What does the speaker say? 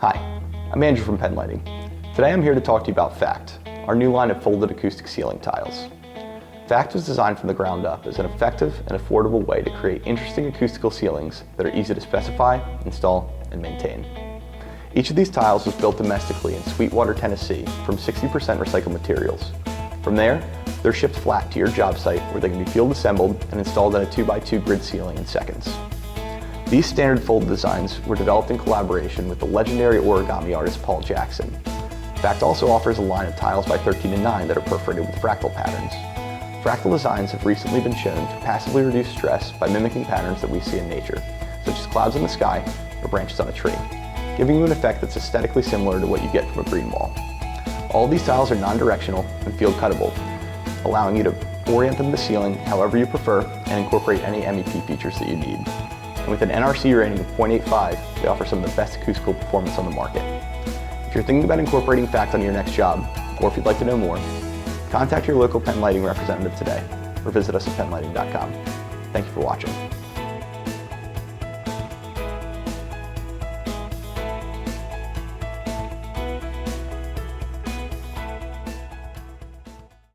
Hi, I'm Andrew from Penn Lighting. Today I'm here to talk to you about Fact, our new line of folded acoustic ceiling tiles. Fact was designed from the ground up as an effective and affordable way to create interesting acoustical ceilings that are easy to specify, install, and maintain. Each of these tiles was built domestically in Sweetwater, Tennessee from 60% recycled materials. From there, they're shipped flat to your job site where they can be field assembled and installed in a 2x2 grid ceiling in seconds. These standard fold designs were developed in collaboration with the legendary origami artist Paul Jackson. Fact also offers a line of tiles by 13 and 9 that are perforated with fractal patterns. Fractal designs have recently been shown to passively reduce stress by mimicking patterns that we see in nature, such as clouds in the sky or branches on a tree, giving you an effect that's aesthetically similar to what you get from a green wall. All of these tiles are non-directional and field cuttable, allowing you to orient them to the ceiling however you prefer and incorporate any MEP features that you need. And with an NRC rating of 0.85, they offer some of the best acoustical performance on the market. If you're thinking about incorporating Fact on your next job, or if you'd like to know more, contact your local Penn Lighting representative today, or visit us at pennlighting.com. Thank you for watching.